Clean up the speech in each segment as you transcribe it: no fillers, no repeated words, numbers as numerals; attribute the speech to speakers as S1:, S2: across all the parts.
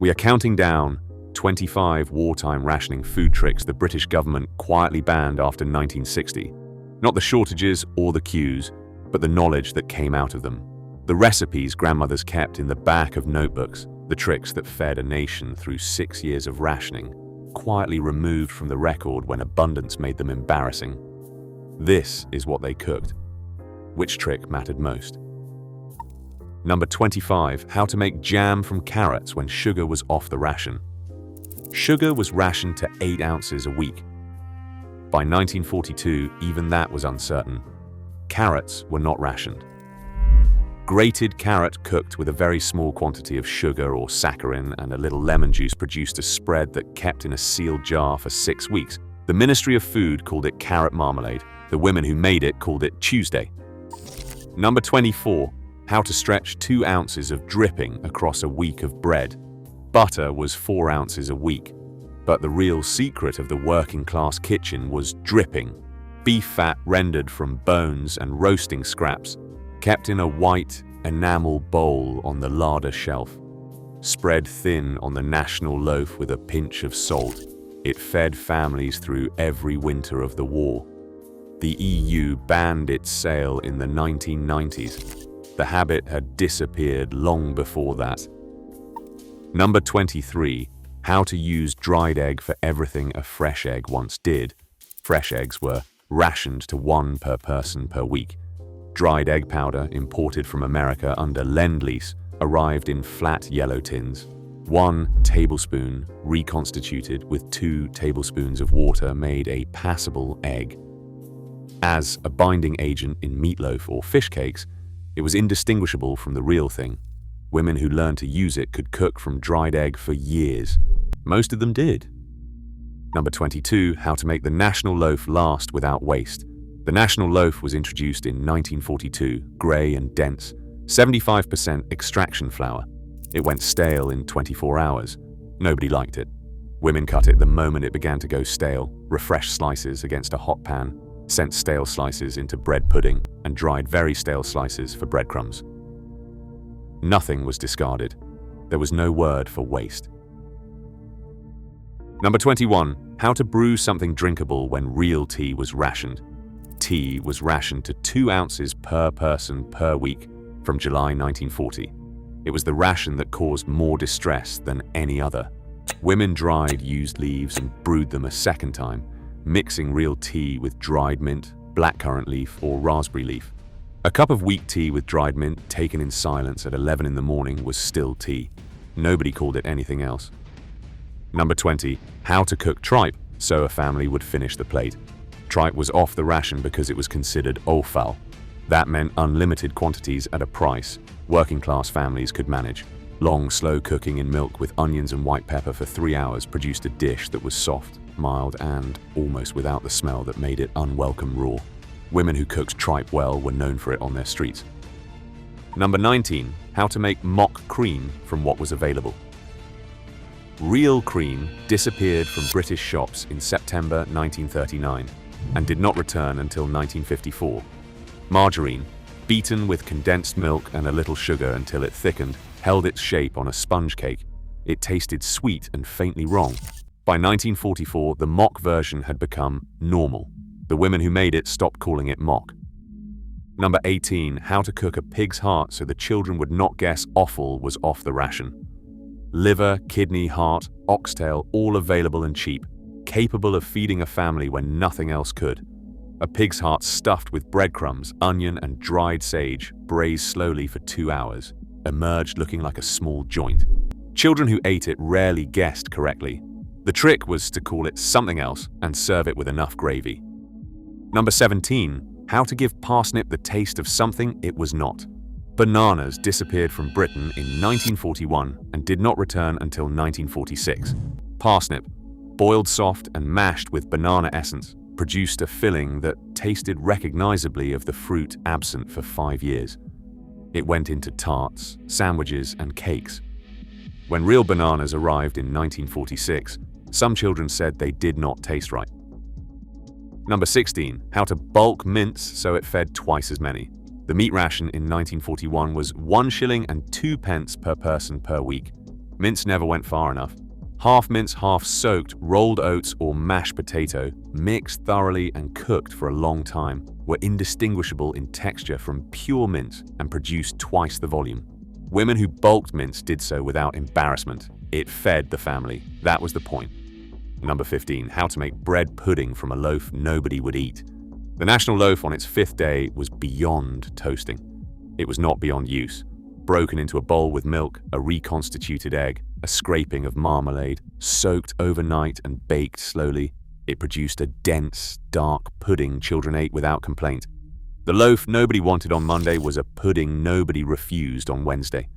S1: We are counting down 25 wartime rationing food tricks the British government quietly banned after 1960. Not the shortages or the queues, but the knowledge that came out of them. The recipes grandmothers kept in the back of notebooks, the tricks that fed a nation through 6 years of rationing, quietly removed from the record when abundance made them embarrassing. This is what they cooked. Which trick mattered most? Number 25, how to make jam from carrots when sugar was off the ration. Sugar was rationed to 8 ounces a week. By 1942, even that was uncertain. Carrots were not rationed. Grated carrot cooked with a very small quantity of sugar or saccharin and a little lemon juice produced a spread that kept in a sealed jar for 6 weeks. The Ministry of Food called it carrot marmalade. The women who made it called it Tuesday. Number 24, how to stretch 2 ounces of dripping across a week of bread. Butter was 4 ounces a week. But the real secret of the working-class kitchen was dripping. Beef fat rendered from bones and roasting scraps, kept in a white enamel bowl on the larder shelf. Spread thin on the national loaf with a pinch of salt, it fed families through every winter of the war. The EU banned its sale in the 1990s. The habit had disappeared long before that. Number 23. How to use dried egg for everything a fresh egg once did. Fresh eggs were rationed to 1 per person per week. Dried egg powder, imported from America under Lend-Lease, arrived in flat yellow tins. 1 tablespoon reconstituted with 2 tablespoons of water made a passable egg. As a binding agent in meatloaf or fish cakes, it was indistinguishable from the real thing. Women who learned to use it could cook from dried egg for years. Most of them did. Number 22, how to make the national loaf last without waste. The national loaf was introduced in 1942, grey and dense, 75% extraction flour. It went stale in 24 hours. Nobody liked it. Women cut it the moment it began to go stale, refreshed slices against a hot pan, sent stale slices into bread pudding, and dried very stale slices for breadcrumbs. Nothing was discarded. There was no word for waste. Number 21, how to brew something drinkable when real tea was rationed. Tea was rationed to 2 ounces per person per week from July 1940. It was the ration that caused more distress than any other. Women dried used leaves and brewed them a second time, mixing real tea with dried mint, blackcurrant leaf, or raspberry leaf. A cup of weak tea with dried mint taken in silence at 11 in the morning was still tea. Nobody called it anything else. Number 20, how to cook tripe so a family would finish the plate. Tripe was off the ration because it was considered offal. That meant unlimited quantities at a price working-class families could manage. Long, slow cooking in milk with onions and white pepper for 3 hours produced a dish that was soft, mild, and almost without the smell that made it unwelcome raw. Women who cooked tripe well were known for it on their streets. Number 19, how to make mock cream from what was available. Real cream disappeared from British shops in September 1939 and did not return until 1954. Margarine, beaten with condensed milk and a little sugar until it thickened, held its shape on a sponge cake. It tasted sweet and faintly wrong. By 1944, the mock version had become normal. The women who made it stopped calling it mock. Number 18, how to cook a pig's heart so the children would not guess offal was off the ration. Liver, kidney, heart, oxtail, all available and cheap, capable of feeding a family when nothing else could. A pig's heart stuffed with breadcrumbs, onion, and dried sage, braised slowly for 2 hours, emerged looking like a small joint. Children who ate it rarely guessed correctly. The trick was to call it something else and serve it with enough gravy. Number 17, how to give parsnip the taste of something it was not. Bananas disappeared from Britain in 1941 and did not return until 1946. Parsnip, boiled soft and mashed with banana essence, produced a filling that tasted recognizably of the fruit absent for 5 years. It went into tarts, sandwiches, and cakes. When real bananas arrived in 1946, some children said they did not taste right. Number 16, how to bulk mince so it fed twice as many. The meat ration in 1941 was 1 shilling and 2 pence per person per week. Mince never went far enough. Half mince, half soaked, rolled oats or mashed potato, mixed thoroughly and cooked for a long time, were indistinguishable in texture from pure mince and produced twice the volume. Women who bulked mince did so without embarrassment. It fed the family. That was the point. Number 15, how to make bread pudding from a loaf nobody would eat. The national loaf on its 5th day was beyond toasting. It was not beyond use. Broken into a bowl with milk, a reconstituted egg, a scraping of marmalade, soaked overnight and baked slowly, it produced a dense, dark pudding children ate without complaint. The loaf nobody wanted on Monday was a pudding nobody refused on Wednesday.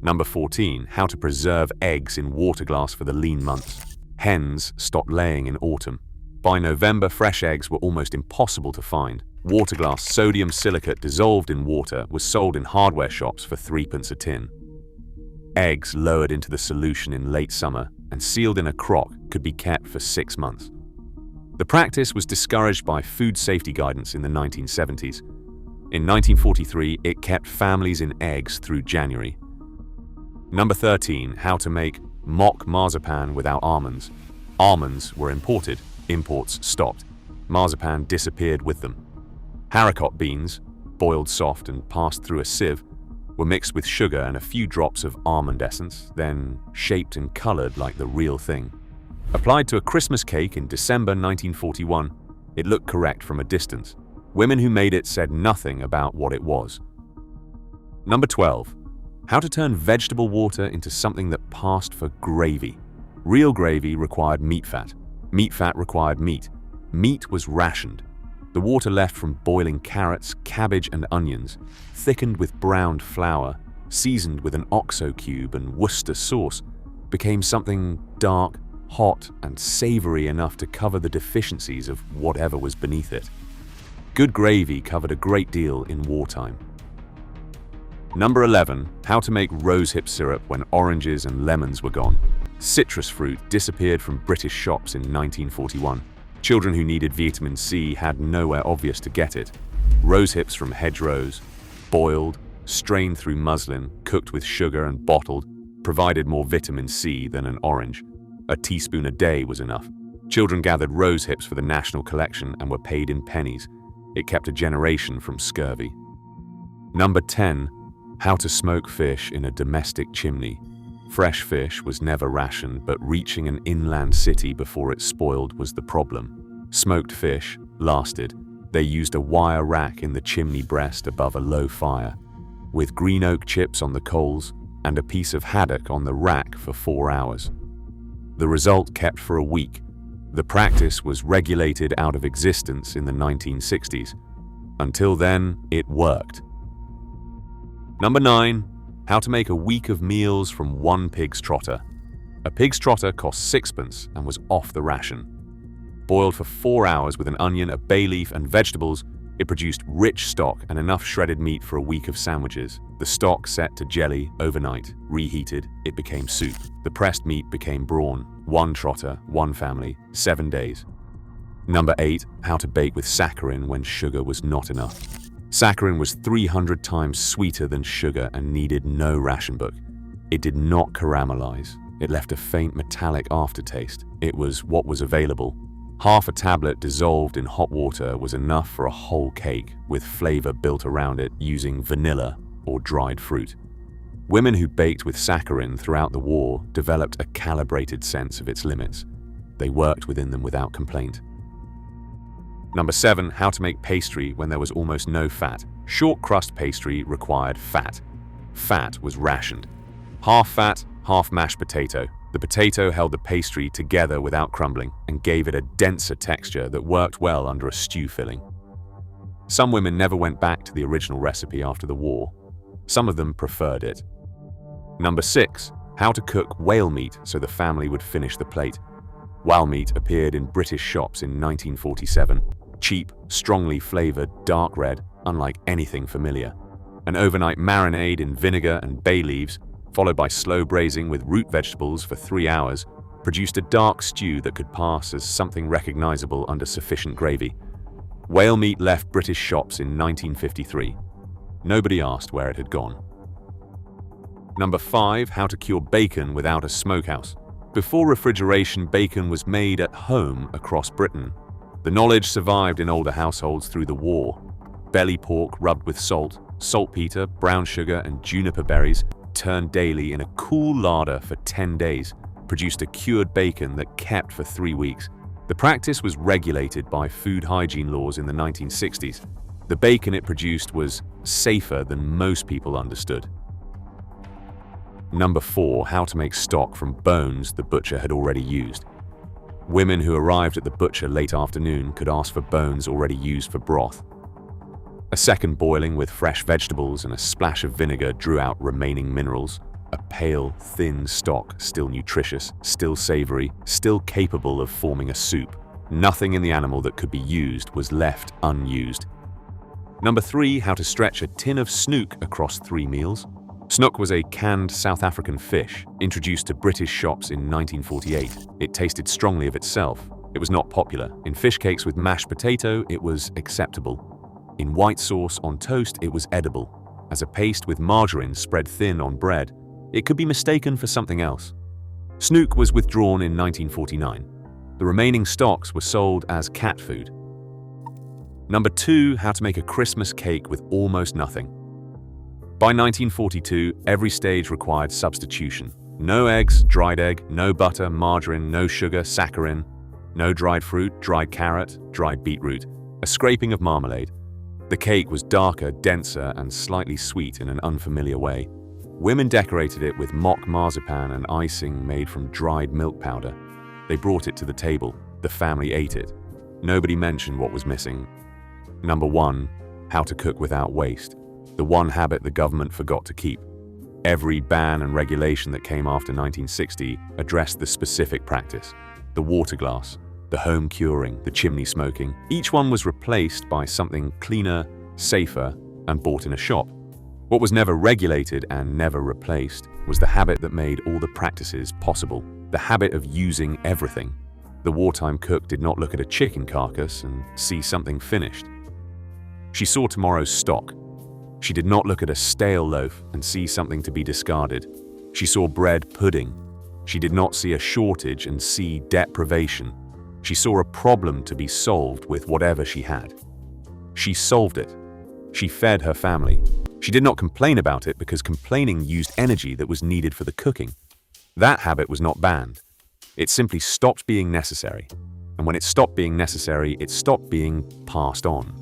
S1: Number 14, how to preserve eggs in water glass for the lean months. Hens stopped laying in autumn. By November, fresh eggs were almost impossible to find. Water glass sodium silicate dissolved in water was sold in hardware shops for 3p a tin. Eggs lowered into the solution in late summer and sealed in a crock could be kept for 6 months. The practice was discouraged by food safety guidance in the 1970s. In 1943, it kept families in eggs through January. Number 13, how to make mock marzipan without almonds. Almonds were imported. Imports stopped. Marzipan disappeared with them. Haricot beans, boiled soft and passed through a sieve, were mixed with sugar and a few drops of almond essence, then shaped and colored like the real thing. Applied to a Christmas cake in December 1941, it looked correct from a distance. Women who made it said nothing about what it was. Number 12. How to turn vegetable water into something that passed for gravy. Real gravy required meat fat. Meat fat required meat. Meat was rationed. The water left from boiling carrots, cabbage, and onions, thickened with browned flour, seasoned with an OXO cube and Worcester sauce, became something dark, hot, and savory enough to cover the deficiencies of whatever was beneath it. Good gravy covered a great deal in wartime. Number 11. How to make rosehip syrup when oranges and lemons were gone. Citrus fruit disappeared from British shops in 1941. Children who needed vitamin C had nowhere obvious to get it. Rosehips from hedgerows, boiled, strained through muslin, cooked with sugar and bottled, provided more vitamin C than an orange. A teaspoon a day was enough. Children gathered rosehips for the national collection and were paid in pennies. It kept a generation from scurvy. Number 10. How to smoke fish in a domestic chimney. Fresh fish was never rationed, but reaching an inland city before it spoiled was the problem. Smoked fish lasted. They used a wire rack in the chimney breast above a low fire, with green oak chips on the coals and a piece of haddock on the rack for 4 hours. The result kept for a week. The practice was regulated out of existence in the 1960s. Until then, it worked. Number 9. How to make a week of meals from one pig's trotter. A pig's trotter cost 6p and was off the ration. Boiled for 4 hours with an onion, a bay leaf, and vegetables, it produced rich stock and enough shredded meat for a week of sandwiches. The stock set to jelly overnight. Reheated, it became soup. The pressed meat became brawn. One trotter, one family, 7 days. Number 8. How to bake with saccharin when sugar was not enough. Saccharin was 300 times sweeter than sugar and needed no ration book. It did not caramelize. It left a faint metallic aftertaste. It was what was available. Half a tablet dissolved in hot water was enough for a whole cake, with flavor built around it using vanilla or dried fruit. Women who baked with saccharin throughout the war developed a calibrated sense of its limits. They worked within them without complaint. Number 7. How to make pastry when there was almost no fat. Short crust pastry required fat. Fat was rationed. Half fat, half mashed potato. The potato held the pastry together without crumbling and gave it a denser texture that worked well under a stew filling. Some women never went back to the original recipe after the war. Some of them preferred it. Number 6. How to cook whale meat so the family would finish the plate. Whale meat appeared in British shops in 1947. Cheap, strongly flavored, dark red, unlike anything familiar. An overnight marinade in vinegar and bay leaves, followed by slow braising with root vegetables for 3 hours, produced a dark stew that could pass as something recognizable under sufficient gravy. Whale meat left British shops in 1953. Nobody asked where it had gone. Number 5. How to cure bacon without a smokehouse. Before refrigeration, bacon was made at home across Britain. The knowledge survived in older households through the war. Belly pork rubbed with salt, saltpeter, brown sugar, and juniper berries, turned daily in a cool larder for 10 days, produced a cured bacon that kept for 3 weeks. The practice was regulated by food hygiene laws in the 1960s. The bacon it produced was safer than most people understood. Number 4. How to make stock from bones the butcher had already used. Women who arrived at the butcher late afternoon could ask for bones already used for broth. A second boiling with fresh vegetables and a splash of vinegar drew out remaining minerals. A pale, thin stock, still nutritious, still savory, still capable of forming a soup. Nothing in the animal that could be used was left unused. Number 3. How to stretch a tin of snoek across 3 meals. Snoek was a canned South African fish, introduced to British shops in 1948. It tasted strongly of itself. It was not popular. In fish cakes with mashed potato, it was acceptable. In white sauce on toast, it was edible. As a paste with margarine spread thin on bread, it could be mistaken for something else. Snoek was withdrawn in 1949. The remaining stocks were sold as cat food. Number 2. How to make a Christmas cake with almost nothing. By 1942, every stage required substitution. No eggs, dried egg, no butter, margarine, no sugar, saccharin, no dried fruit, dried carrot, dried beetroot, a scraping of marmalade. The cake was darker, denser, and slightly sweet in an unfamiliar way. Women decorated it with mock marzipan and icing made from dried milk powder. They brought it to the table. The family ate it. Nobody mentioned what was missing. Number 1. How to cook without waste. The one habit the government forgot to keep. Every ban and regulation that came after 1960 addressed the specific practice. The water glass, the home curing, the chimney smoking. Each one was replaced by something cleaner, safer, and bought in a shop. What was never regulated and never replaced was the habit that made all the practices possible, the habit of using everything. The wartime cook did not look at a chicken carcass and see something finished. She saw tomorrow's stock. She did not look at a stale loaf and see something to be discarded. She saw bread pudding. She did not see a shortage and see deprivation. She saw a problem to be solved with whatever she had. She solved it. She fed her family. She did not complain about it because complaining used energy that was needed for the cooking. That habit was not banned. It simply stopped being necessary. And when it stopped being necessary, it stopped being passed on.